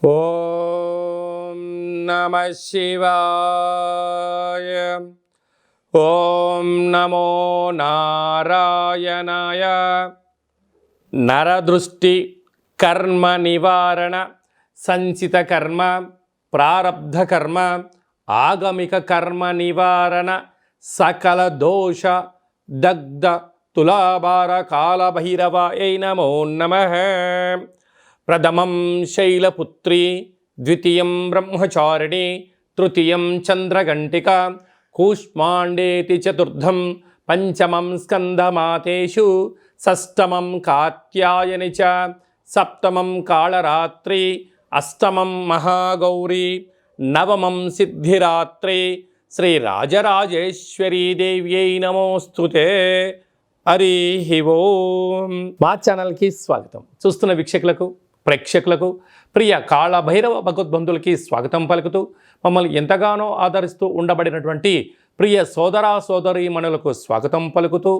ఓం నమః శివాయ. ఓం నమో నారాయణాయ. నరదృష్టి కర్మ నివారణ, సంచిత కర్మ, ప్రారబ్ధ కర్మ, ఆగమిక కర్మ నివారణ, సకల దోష దగ్ధ తులాభార కాలభైరవాయ నమో నమః. ప్రథమం శైలపుత్రి, ద్వితీయం బ్రహ్మచారిణి, తృతీయం చంద్రఘంటిక, కూష్మాండేతి చతుర్థం, పంచమం స్కందమాతేషు, షష్టమం కాత్యాయని చ, సప్తమం కాళరాత్రి, అష్టమం మహాగౌరీ, నవమం సిద్ధిరాత్రి. శ్రీ రాజరాజేశ్వరీ దేవ్యై నమోస్తుతే. హరి ఓం. మా ఛానల్కి స్వాగతం. చూస్తున్న వీక్షకులకు, ప్రేక్షకులకు, ప్రియ కాళభైరవ భగవద్బంధులకి స్వాగతం పలుకుతూ, మమ్మల్ని ఎంతగానో ఆదరిస్తూ ఉండబడినటువంటి ప్రియ సోదర సోదరీమణులకు స్వాగతం పలుకుతూ,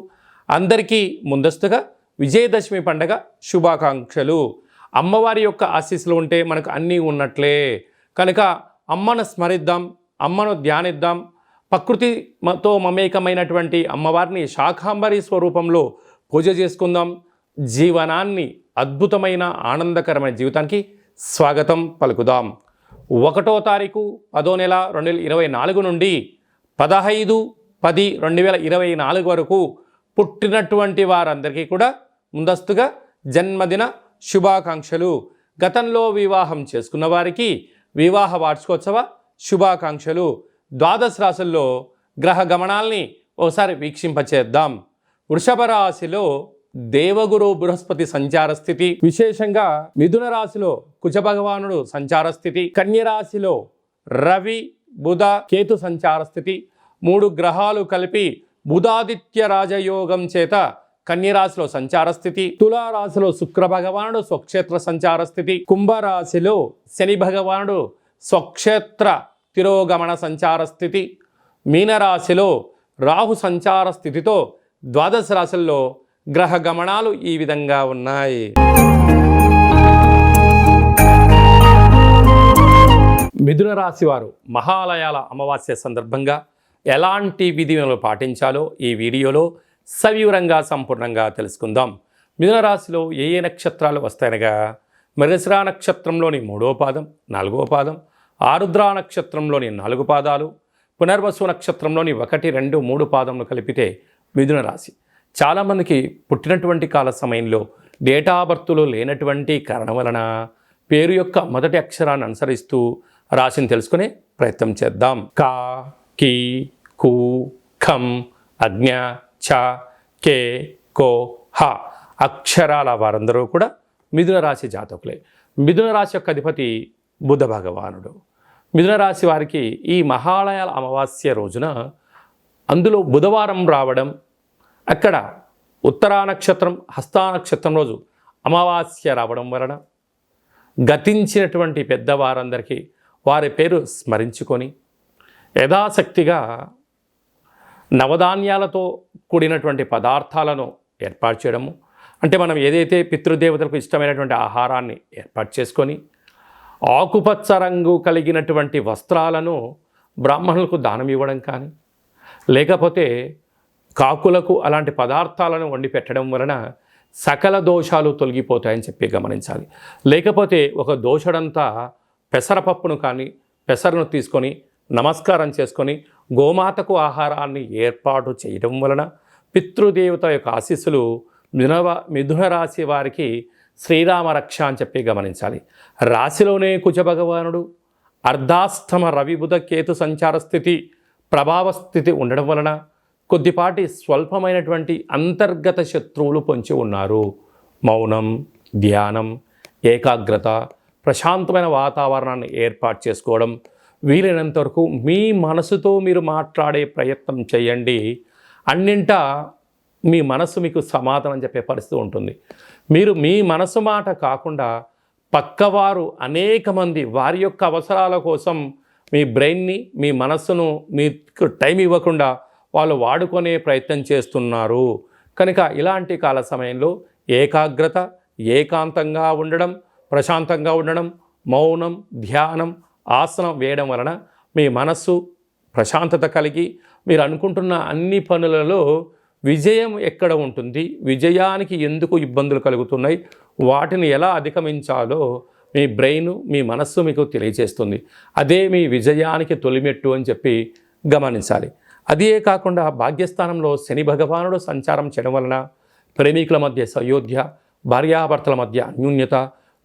అందరికీ ముందస్తుగా విజయదశమి పండగ శుభాకాంక్షలు. అమ్మవారి యొక్క ఆశీస్సులు ఉంటే మనకు అన్నీ ఉన్నట్లే. కనుక అమ్మను స్మరిద్దాం, అమ్మను ధ్యానిద్దాం. ప్రకృతితో మమేకమైనటువంటి అమ్మవారిని శాకాంబరి స్వరూపంలో పూజ చేసుకుందాం. జీవనాన్ని అద్భుతమైన ఆనందకరమైన జీవితానికి స్వాగతం పలుకుదాం. 1వ తారీఖు 10వ నెల 2024 నుండి 15/10/2024 వరకు పుట్టినటువంటి వారందరికీ కూడా ముందస్తుగా జన్మదిన శుభాకాంక్షలు. గతంలో వివాహం చేసుకున్న వారికి వివాహ వార్షికోత్సవ శుభాకాంక్షలు. ద్వాదశ రాశుల్లో గ్రహ గమనాల్ని ఒకసారి వీక్షింపచేద్దాం. వృషభ రాశిలో దేవగురు బృహస్పతి సంచార స్థితి, విశేషంగా మిథున రాశిలో కుజ భగవానుడు సంచార స్థితి, కన్య రాశిలో రవి బుధ కేతు సంచార స్థితి. 3 గ్రహాలు కలిపి బుధాదిత్య రాజయోగం చేత కన్యరాశిలో సంచార స్థితి. తులారాశిలో శుక్ర భగవానుడు స్వక్షేత్ర సంచార స్థితి. కుంభరాశిలో శని భగవానుడు స్వక్షేత్ర తిరోగమన సంచార స్థితి. మీనరాశిలో రాహు సంచార స్థితితో ద్వాదశ రాశుల్లో గ్రహ గమనాలు ఈ విధంగా ఉన్నాయి. మిథున రాశి వారు మహాలయాల అమావాస్య సందర్భంగా ఎలాంటి విధులను పాటించాలో ఈ వీడియోలో సవివరంగా సంపూర్ణంగా తెలుసుకుందాం. మిథున రాశిలో ఏ ఏ నక్షత్రాలు వస్తాయనగా, మృగశిర నక్షత్రంలోని 3వ పాదం, 4వ పాదం, ఆరుద్ర నక్షత్రంలోని 4 పాదాలు, పునర్వసు నక్షత్రంలోని 1, 2, 3 పాదములు కలిపితే మిథున రాశి. చాలామందికి పుట్టినటువంటి కాల సమయంలో డేటా బర్త్లో లేనటువంటి కారణం వలన పేరు యొక్క మొదటి అక్షరాన్ని అనుసరిస్తూ రాశిని తెలుసుకునే ప్రయత్నం చేద్దాం. కా, కీ, కు, ఖం, అజ్ఞ, చ, కే, కో, హ అక్షరాల వారందరూ కూడా మిథున రాశి జాతకులే. మిథున రాశి యొక్క అధిపతి బుధ భగవానుడు. మిథున రాశి వారికి ఈ మహాలయాల అమావాస్య రోజున, అందులో బుధవారం రావడం, అక్కడ ఉత్తరా నక్షత్రం హస్తా నక్షత్రం రోజు అమావాస్య రావడం వలన గతించినటువంటి పెద్దవారందరికీ వారి పేరు స్మరించుకొని యథాశక్తిగా నవధాన్యాలతో కూడినటువంటి పదార్థాలను ఏర్పాటు చేయడము, అంటే మనం ఏదైతే పితృదేవతలకు ఇష్టమైనటువంటి ఆహారాన్ని ఏర్పాటు చేసుకొని ఆకుపచ్చ రంగు కలిగినటువంటి వస్త్రాలను బ్రాహ్మణులకు దానం ఇవ్వడం కానీ, లేకపోతే కాకులకు అలాంటి పదార్థాలను వండి పెట్టడం వలన సకల దోషాలు తొలగిపోతాయని చెప్పి గమనించాలి. లేకపోతే ఒక దోషడంతా పెసరపప్పును కానీ పెసరను తీసుకొని నమస్కారం చేసుకొని గోమాతకు ఆహారాన్ని ఏర్పాటు చేయడం వలన పితృదేవత యొక్క ఆశీస్సులు మిథున రాశి వారికి శ్రీరామ రక్ష అని చెప్పి గమనించాలి. రాశిలోనే కుజ భగవానుడు అర్ధాస్తమ రవి బుధ కేతు సంచార స్థితి ప్రభావ స్థితి ఉండడం వలన కొద్దిపాటి స్వల్పమైనటువంటి అంతర్గత శత్రువులు పొంచి ఉన్నారు. మౌనం, ధ్యానం, ఏకాగ్రత, ప్రశాంతమైన వాతావరణాన్ని ఏర్పాటు చేసుకోవడం, వీలైనంత వరకు మీ మనసుతో మీరు మాట్లాడే ప్రయత్నం చేయండి. అన్నింటా మీ మనసు మీకు సమాధానం చెప్పే పరిస్థితి ఉంటుంది. మీరు మీ మనసు మాట కాకుండా పక్కవారు అనేక మంది వారి యొక్క అవసరాల కోసం మీ బ్రెయిన్ని, మీ మనస్సును మీకు టైం ఇవ్వకుండా వాళ్ళు వాడుకునే ప్రయత్నం చేస్తున్నారు. కనుక ఇలాంటి కాల సమయంలో ఏకాగ్రత, ఏకాంతంగా ఉండడం, ప్రశాంతంగా ఉండడం, మౌనం, ధ్యానం, ఆసనం వేయడం వలన మీ మనస్సు ప్రశాంతత కలిగి మీరు అనుకుంటున్న అన్ని పనులలో విజయం ఎక్కడ ఉంటుంది, విజయానికి ఎందుకు ఇబ్బందులు కలుగుతున్నాయి, వాటిని ఎలా అధిగమించాలో మీ బ్రెయిన్, మీ మనస్సు మీకు తెలియజేస్తుంది. అదే మీ విజయానికి తొలిమెట్టు అని చెప్పి గమనించాలి. అదే కాకుండా భాగ్యస్థానంలో శని భగవానుడు సంచారం చేయడం వలన ప్రేమికుల మధ్య సయోధ్య, భార్యాభర్తల మధ్య అన్యూన్యత,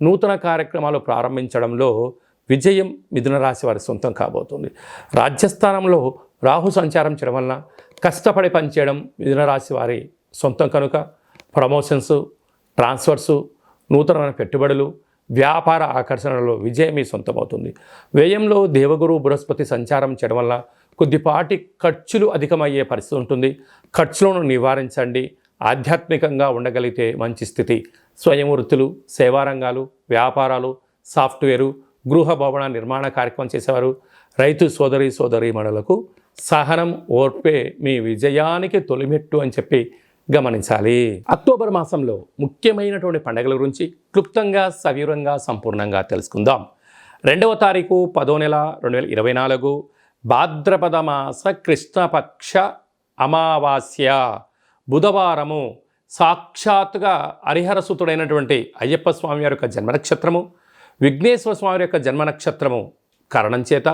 నూతన కార్యక్రమాలు ప్రారంభించడంలో విజయం మిథున రాశి వారి సొంతం కాబోతుంది. రాజ్యస్థానంలో రాహు సంచారం చేయడం వలన కష్టపడి పనిచేయడం మిథున రాశి వారి సొంతం కనుక ప్రమోషన్స్, ట్రాన్స్ఫర్సు, నూతనమైన పెట్టుబడులు, వ్యాపార ఆకర్షణలో విజయం మీ సొంతమవుతుంది. వ్యయంలో దేవగురు బృహస్పతి సంచారం చేయడం వల్ల కొద్దిపాటి ఖర్చులు అధికమయ్యే పరిస్థితి ఉంటుంది. ఖర్చులను నివారించండి. ఆధ్యాత్మికంగా ఉండగలిగితే మంచి స్థితి. స్వయం వృత్తులు, సేవారంగాలు, వ్యాపారాలు, సాఫ్ట్వేరు, గృహ భవన నిర్మాణ కార్యక్రమం చేసేవారు, రైతు సోదరీమణులకు సహనం, ఓర్పే మీ విజయానికి తొలిమెట్టు అని చెప్పి గమనించాలి. అక్టోబర్ మాసంలో ముఖ్యమైనటువంటి పండుగల గురించి క్లుప్తంగా, సవివరంగా, సంపూర్ణంగా తెలుసుకుందాం. 2వ తారీఖు 10వ నెల 2024 భాద్రపద మాస కృష్ణపక్ష అమావాస్య బుధవారము. సాక్షాత్తుగా హరిహరసుతుడైనటువంటి అయ్యప్ప స్వామి వారి యొక్క జన్మ నక్షత్రము, విఘ్నేశ్వర స్వామి యొక్క జన్మ నక్షత్రము కారణం చేత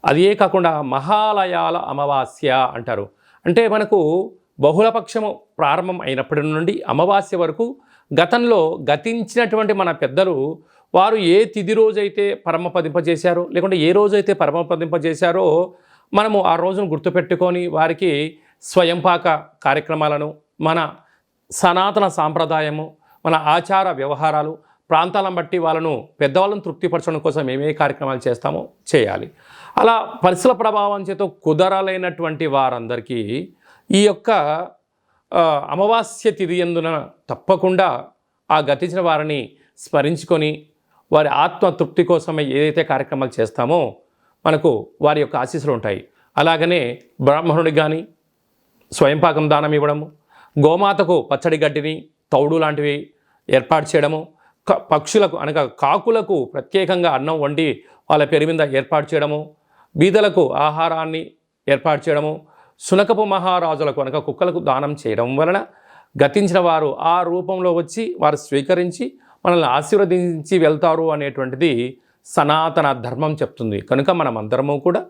అదే కాకుండా మహాలయాల అమావాస్య అంటారు. అంటే మనకు బహుళపక్షము ప్రారంభం అయినప్పటి నుండి అమావాస్య వరకు గతంలో గతించినటువంటి మన పెద్దలు వారు ఏ తిథి రోజైతే పరమపదింపజేశారో, లేకుంటే ఏ రోజైతే పరమపదింపజేశారో మనము ఆ రోజును గుర్తుపెట్టుకొని వారికి స్వయంపాక కార్యక్రమాలను, మన సనాతన సాంప్రదాయము, మన ఆచార వ్యవహారాలు, ప్రాంతాలను బట్టి వాళ్ళను పెద్దవాళ్ళను తృప్తిపరచడం కోసం ఏమే కార్యక్రమాలు చేస్తామో చేయాలి. అలా పరిసర ప్రభావం చేత కుదరలేనటువంటి వారందరికీ ఈ యొక్క అమావాస్య తిథి యందున తప్పకుండా ఆ గతించిన వారిని స్మరించుకొని వారి ఆత్మ తృప్తి కోసమే ఏదైతే కార్యక్రమాలు చేస్తామో మనకు వారి యొక్క ఆశీస్సులు ఉంటాయి. అలాగనే బ్రాహ్మణుడికి కానీ స్వయంపాకం దానం ఇవ్వడము, గోమాతకు పచ్చడి గడ్డిని, తౌడు లాంటివి ఏర్పాటు చేయడము, పక్షులకు అనగా కాకులకు ప్రత్యేకంగా అన్నం వండి వాళ్ళ పేరు మీద ఏర్పాటు చేయడము, బీదలకు ఆహారాన్ని ఏర్పాటు చేయడము, శునకపు మహారాజులకు అనగా కుక్కలకు దానం చేయడం వలన గతించిన వారు ఆ రూపంలో వచ్చి వారు స్వీకరించి మనల్ని ఆశీర్వదించి వెళ్తారు అనేటువంటిది సనాతన ధర్మం చెప్తుంది. కనుక మనం అందరము కూడా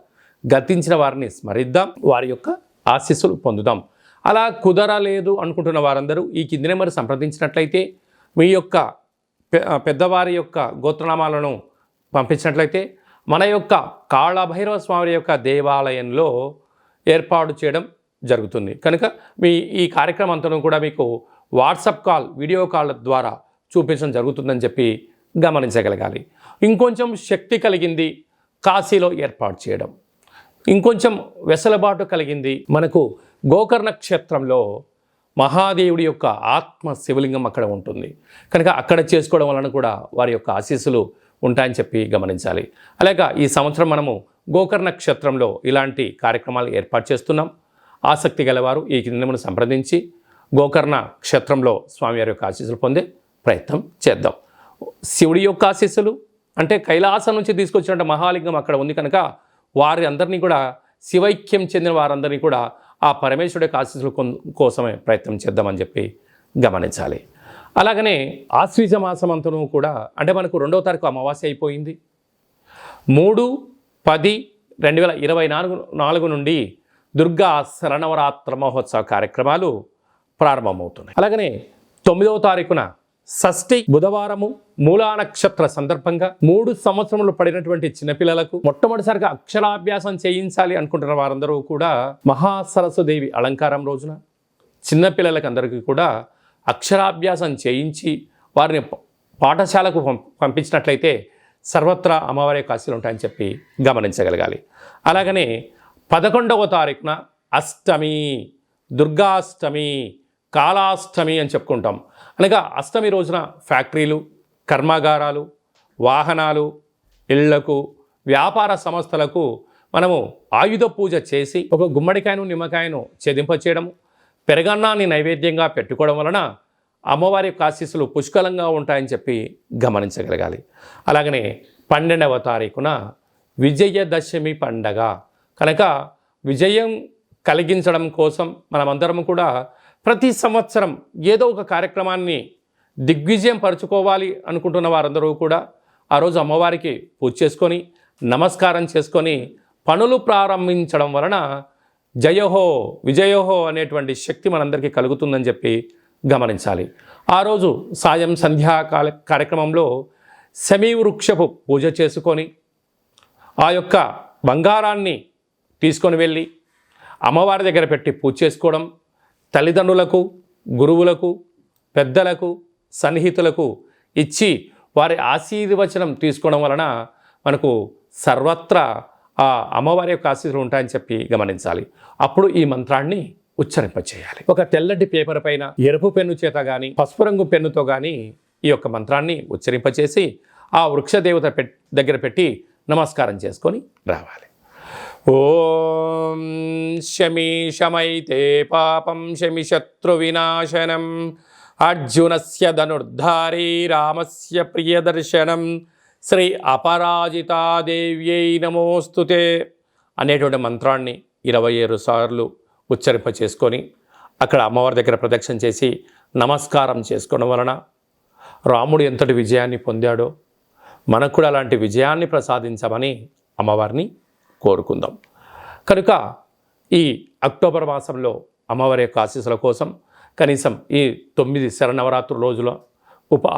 గతించిన వారిని స్మరిద్దాం, వారి యొక్క ఆశీస్సులు పొందుదాం. అలా కుదరలేదు అనుకుంటున్న వారందరూ ఈ కింది నెంబర్ సంప్రదించినట్లయితే మీ యొక్క పెద్దవారి యొక్క గోత్రనామాలను పంపించినట్లయితే మన యొక్క కాళభైరవ స్వామి యొక్క దేవాలయంలో ఏర్పాటు చేయడం జరుగుతుంది. కనుక మీ ఈ కార్యక్రమం అంతా కూడా మీకు వాట్సాప్ కాల్, వీడియో కాల్ ద్వారా చూపించడం జరుగుతుందని చెప్పి గమనించగలగాలి. ఇంకొంచెం శక్తి కలిగింది కాశీలో ఏర్పాటు చేయడం, ఇంకొంచెం వెసులుబాటు కలిగింది మనకు గోకర్ణ క్షేత్రంలో మహాదేవుడి యొక్క ఆత్మ శివలింగం అక్కడ ఉంటుంది. కనుక అక్కడ చేసుకోవడం వలన కూడా వారి యొక్క ఆశీస్సులు ఉంటాయని చెప్పి గమనించాలి. అలాగే ఈ సంవత్సరం మనము గోకర్ణ క్షేత్రంలో ఇలాంటి కార్యక్రమాలు ఏర్పాటు చేస్తున్నాం. ఆసక్తి గలవారు ఈ కిందను సంప్రదించి గోకర్ణ క్షేత్రంలో స్వామివారి యొక్క ఆశీస్సులు పొందే ప్రయత్నం చేద్దాం. శివుడి యొక్క ఆశీస్సులు అంటే కైలాసం నుంచి తీసుకొచ్చినట్టు మహాలింగం అక్కడ ఉంది కనుక వారి అందరినీ కూడా శివైక్యం చెందిన వారందరినీ కూడా ఆ పరమేశ్వరుడి యొక్క ఆశీస్సుల కోసమే ప్రయత్నం చేద్దామని చెప్పి గమనించాలి. అలాగనే ఆశ్వీజ మాసం అంతను కూడా అంటే మనకు 2వ తారీఖు అమావాస్య అయిపోయింది. 3/10/2024 నుండి దుర్గా శరణవరాత్ర మహోత్సవ కార్యక్రమాలు ప్రారంభమవుతున్నాయి. అలాగనే 9వ తారీఖున షష్ఠి బుధవారము మూలా నక్షత్ర సందర్భంగా 3 సంవత్సరములు పడినటువంటి చిన్నపిల్లలకు మొట్టమొదటిసారిగా అక్షరాభ్యాసం చేయించాలి అనుకుంటున్న వారందరూ కూడా మహాసరస్వదేవి అలంకారం రోజున చిన్నపిల్లలకి అందరికీ కూడా అక్షరాభ్యాసం చేయించి వారిని పాఠశాలకు పంపించినట్లయితే సర్వత్రా అమ్మవారి యొక్క ఆశీస్సులు ఉంటాయని చెప్పి గమనించగలగాలి. అలాగనే 11వ తారీఖున అష్టమి, దుర్గాష్టమి, కాళాష్టమి అని చెప్పుకుంటాం. అనగా అష్టమి రోజున ఫ్యాక్టరీలు, కర్మాగారాలు, వాహనాలు, ఇళ్లకు, వ్యాపార సంస్థలకు మనము ఆయుధ పూజ చేసి ఒక గుమ్మడికాయను, నిమ్మకాయను ఛేదింపచేయడము, పెరగన్నాన్ని నైవేద్యంగా పెట్టుకోవడం వలన అమ్మవారి యొక్క ఆశీస్సులు పుష్కలంగా ఉంటాయని చెప్పి గమనించగలగాలి. అలాగనే 12వ తారీఖున విజయదశమి పండగ కనుక విజయం కలిగించడం కోసం మనమందరం కూడా ప్రతి సంవత్సరం ఏదో ఒక కార్యక్రమాన్ని దిగ్విజయం పరుచుకోవాలి అనుకుంటున్న వారందరూ కూడా ఆ రోజు అమ్మవారికి పూజ చేసుకొని నమస్కారం చేసుకొని పనులు ప్రారంభించడం వలన జయహో విజయోహో అనేటువంటి శక్తి మనందరికీ కలుగుతుందని చెప్పి గమనించాలి. ఆ రోజు సాయం సంధ్యా కార్యక్రమంలో శమీ వృక్షపు పూజ చేసుకొని ఆ యొక్క బంగారాన్ని తీసుకొని వెళ్ళి అమ్మవారి దగ్గర పెట్టి పూజ చేసుకోవడం, తల్లిదండ్రులకు, గురువులకు, పెద్దలకు, సన్నిహితులకు ఇచ్చి వారి ఆశీర్వచనం తీసుకోవడం వలన మనకు సర్వత్రా ఆ అమ్మవారి యొక్క ఆశీస్సులు ఉంటాయని చెప్పి గమనించాలి. అప్పుడు ఈ మంత్రాన్ని ఉచ్చరింపచేయాలి. ఒక తెల్లటి పేపర్ పైన ఎరుపు పెన్ను చేత కానీ పసుపు రంగు పెన్నుతో కానీ ఈ యొక్క మంత్రాన్ని ఉచ్చరింపచేసి ఆ వృక్ష దేవత దగ్గర పెట్టి నమస్కారం చేసుకొని రావాలి. ఓం శమీ శమైతే పాపం శమి శత్రు వినాశనం అర్జునస్య ధనుర్ధారీ రామస్య ప్రియదర్శనం శ్రీ అపరాజితాదేవ్యై నమోస్తుతే అనేటువంటి మంత్రాన్ని 27 సార్లు ఉచ్చరింప చేసుకొని అక్కడ అమ్మవారి దగ్గర ప్రదక్షిణ చేసి నమస్కారం చేసుకోవడం వలన రాముడు ఎంతటి విజయాన్ని పొందాడో మనకు కూడా అలాంటి విజయాన్ని ప్రసాదించమని అమ్మవారిని కోరుకుందాం. కనుక ఈ అక్టోబర్ మాసంలో అమ్మవారి యొక్క ఆశీస్సుల కోసం కనీసం ఈ 9 శరన్నవరాత్రుల రోజుల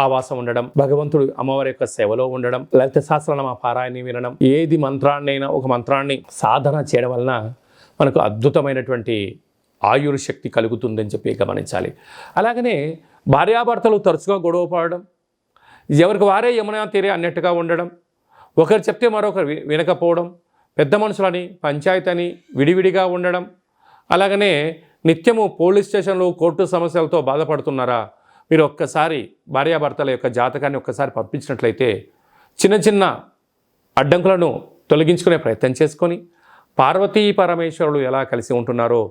ఆవాసం ఉండడం, భగవంతుడు అమ్మవారి యొక్క సేవలో ఉండడం, లలిత సహస్రనామ పారాయణ వినడం, ఏది మంత్రాన్నైనా ఒక మంత్రాన్ని సాధన చేయడం వలన మనకు అద్భుతమైనటువంటి ఆయుర్శక్తి కలుగుతుందని చెప్పి గమనించాలి. అలాగనే భార్యాభర్తలు తరచుగా గొడవ పడడం, ఎవరికి వారే యమునా తీరే అన్నట్టుగా ఉండడం, ఒకరు చెప్తే మరొకరు వినకపోవడం, పెద్ద మనుషులని పంచాయతీ అని విడివిడిగా ఉండడం, అలాగనే నిత్యము పోలీస్ స్టేషన్లు కోర్టు సమస్యలతో బాధపడుతున్నారా? మీరు ఒక్కసారి భార్యాభర్తల యొక్క జాతకాన్ని ఒక్కసారి పంపించినట్లయితే చిన్న చిన్న అడ్డంకులను తొలగించుకునే ప్రయత్నం చేసుకొని పార్వతీ పరమేశ్వరులు ఎలా కలిసి ఉంటున్నారో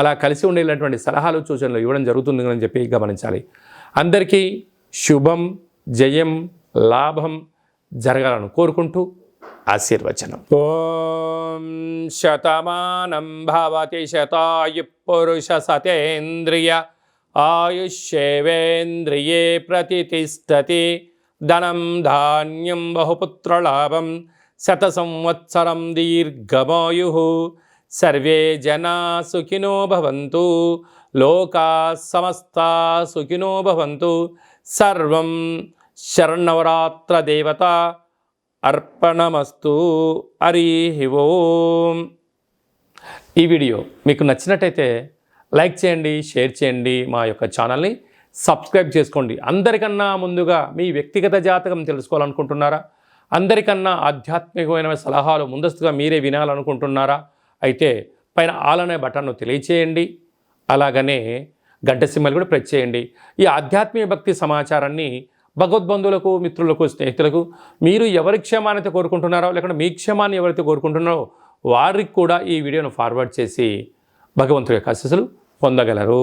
అలా కలిసి ఉండేటువంటి సలహాలు సూచనలు ఇవ్వడం జరుగుతుందని చెప్పి గమనించాలి. అందరికీ శుభం, జయం, లాభం జరగాలని కోరుకుంటూ ఆశీర్వచనం. ఓం శతమానం భవతి శతాయు పురుష సతేంద్రియ ఆయుష్యేవేంద్రియే ప్రతిష్టతి ధనం ధాన్యం బహుపుత్రలాభం శత సంవత్సరం దీర్ఘమాయు సర్వే జనా సుఖినో భవంతు లోకా సమస్తా సుఖినో భవంతు. సర్వం శరన్నవరాత్ర దేవత అర్పణమస్తు. హరి ఓం. ఈ వీడియో మీకు నచ్చినట్టయితే లైక్ చేయండి, షేర్ చేయండి, మా యొక్క ఛానల్ని సబ్స్క్రైబ్ చేసుకోండి. అందరికన్నా ముందుగా మీ వ్యక్తిగత జాతకం తెలుసుకోవాలనుకుంటున్నారా? అందరికన్నా ఆధ్యాత్మికమైన సలహాలు ముందస్తుగా మీరే వినాలనుకుంటున్నారా? అయితే పైన ఆల్ అనే బటన్ను తెలియచేయండి. అలాగనే గంట సింబల్ కూడా ప్రెస్ చేయండి. ఈ ఆధ్యాత్మిక భక్తి సమాచారాన్ని భగవద్బంధువులకు, మిత్రులకు, స్నేహితులకు మీరు ఎవరి క్షేమాన్ని కోరుకుంటున్నారో లేకుంటే మీ క్షేమాన్ని ఎవరైతే కోరుకుంటున్నారో వారికి కూడా ఈ వీడియోను ఫార్వర్డ్ చేసి భగవంతుడి యొక్క ఆశీస్సులు పొందగలరు.